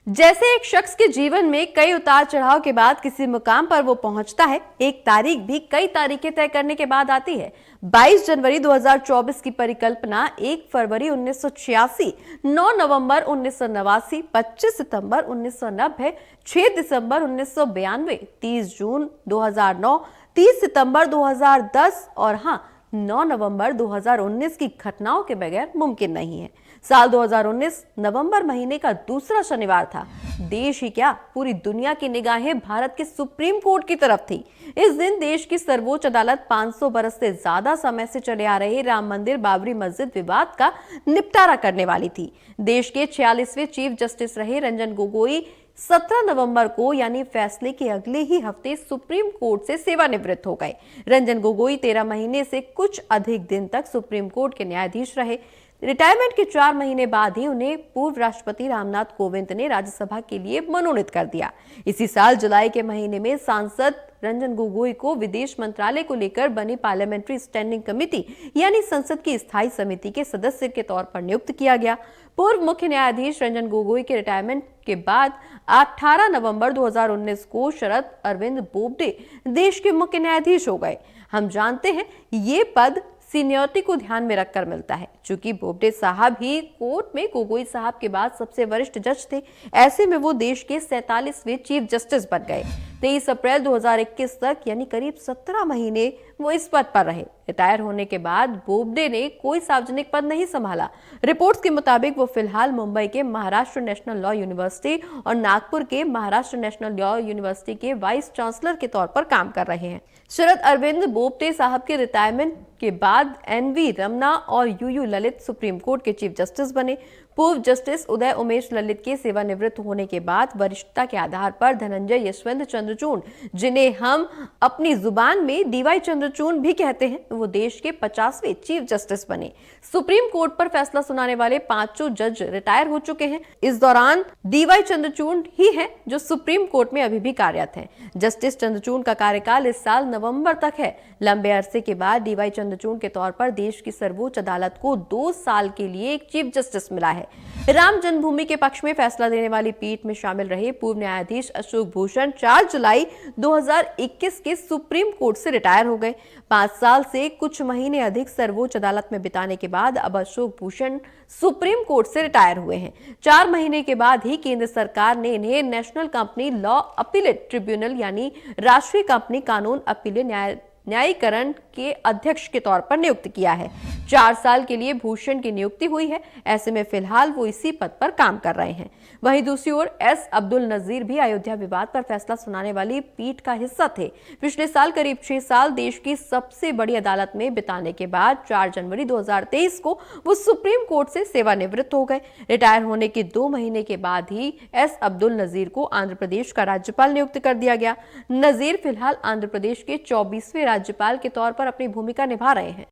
जैसे एक शख्स के जीवन में कई उतार चढ़ाव के बाद किसी मुकाम पर वो पहुंचता है, एक तारीख भी कई तारीखें तय करने के बाद आती है। 22 जनवरी 2024 की परिकल्पना 1 फरवरी 1986, 9 नवंबर 1989, 25 सितंबर 1990, 6 दिसंबर 1992, 30 जून 2009, 30 सितंबर 2010 और हाँ 9 नवंबर 2019 की घटनाओं के बगैर मुमकिन नहीं है। साल 2019 नवंबर महीने का दूसरा शनिवार था। देश ही क्या, पूरी दुनिया की निगाहें भारत के सुप्रीम कोर्ट की तरफ थी। इस दिन देश की सर्वोच्च अदालत 500 बरस से ज्यादा समय से चले आ रहे राम मंदिर बाबरी मस्जिद विवाद का निपटारा करने वाली थी। देश के 46वें चीफ जस्टिस रहे रंजन गोगोई 17 नवंबर को यानी फैसले के अगले ही हफ्ते सुप्रीम कोर्ट से सेवानिवृत्त हो गए। रंजन गोगोई 13 महीने से कुछ अधिक दिन तक सुप्रीम कोर्ट के न्यायाधीश रहे। रिटायरमेंट के 4 महीने बाद ही उन्हें पूर्व राष्ट्रपति रामनाथ कोविंद ने राज्यसभा के लिए मनोनीत कर दिया। इसी साल जुलाई के महीने में सांसद रंजन गोगोई को विदेश मंत्रालय को लेकर बनी पार्लियामेंट्री स्टैंडिंग कमेटी यानी संसद की स्थायी समिति के सदस्य के तौर पर नियुक्त किया गया। पूर्व मुख्य न्यायाधीश रंजन गोगोई के रिटायरमेंट के बाद 18 नवंबर 2019 को शरद अरविंद बोबडे देश के मुख्य न्यायाधीश हो गए। हम जानते हैं ये पद सीनियरिटी को ध्यान में रखकर मिलता है। चूंकि बोबडे साहब ही कोर्ट में गोगोई साहब के बाद सबसे वरिष्ठ जज थे, ऐसे में वो देश के 47वें चीफ जस्टिस बन गए। 23 अप्रैल 2021 तक यानी करीब 17 महीने वो इस पद पर रहे। रिटायर होने के बाद बोबडे ने कोई सार्वजनिक पद नहीं संभाला। रिपोर्ट्स के मुताबिक वो फिलहाल मुंबई के महाराष्ट्र नेशनल लॉ यूनिवर्सिटी और नागपुर के महाराष्ट्र नेशनल लॉ यूनिवर्सिटी के वाइस चांसलर के तौर पर काम कर रहे हैं। शरद अरविंद बोबडे साहब के रिटायरमेंट के बाद एनवी रमना और यूयू ललित सुप्रीम कोर्ट के चीफ जस्टिस बने। पूर्व जस्टिस उदय उमेश ललित के सेवानिवृत्त होने के बाद वरिष्ठता के आधार पर धनंजय यशवंत चंद्रचूड़, जिन्हें हम अपनी जुबान में डीवाई चंद्रचूड़ भी कहते हैं, वो देश के 50वें चीफ जस्टिस बने। सुप्रीम कोर्ट पर फैसला सुनाने वाले 5 जज रिटायर हो चुके हैं। इस दौरान डीवाई चंद्रचूड़ ही हैं जो सुप्रीम कोर्ट में अभी भी कार्यरत हैं। जस्टिस चंद्रचूड़ का कार्यकाल इस साल नवंबर तक है। लंबे अरसे के बाद डीवाई चंद्रचूड़ के तौर पर देश की सर्वोच्च अदालत को 2 साल के लिए एक चीफ जस्टिस मिला है। राम जन्मभूमि के पक्ष में फैसला देने वाली पीठ में शामिल रहे पूर्व न्यायाधीश अशोक भूषण 4 जुलाई 2021 के सुप्रीम कोर्ट से रिटायर हो गए। 5 साल से कुछ महीने अधिक सर्वोच्च अदालत में बिताने के बाद अब अशोक भूषण सुप्रीम कोर्ट से रिटायर हुए हैं। 4 महीने के बाद ही केंद्र सरकार ने इन्हें national company law appellate tribunal यानी राष्ट्रीय कंपनी कानून अपीलेट न्यायीकरण के अध्यक्ष के तौर पर नियुक्त किया है। 4 साल के लिए भूषण की नियुक्ति हुई है। ऐसे में फिलहाल वो इसी पद पर काम कर रहे हैं। वहीं दूसरी ओर एस अब्दुल नजीर भी अयोध्या विवाद पर फैसला सुनाने वाली पीठ का हिस्सा थे। पिछले साल करीब 6 साल देश की सबसे बड़ी अदालत में बिताने के बाद 4 जनवरी 2023 को वो सुप्रीम कोर्ट से सेवानिवृत्त हो गए। रिटायर होने के 2 महीने के बाद ही एस अब्दुल नजीर को आंध्र प्रदेश का राज्यपाल नियुक्त कर दिया गया। नजीर फिलहाल आंध्र प्रदेश के 24वें राज्यपाल के तौर पर अपनी भूमिका निभा रहे हैं।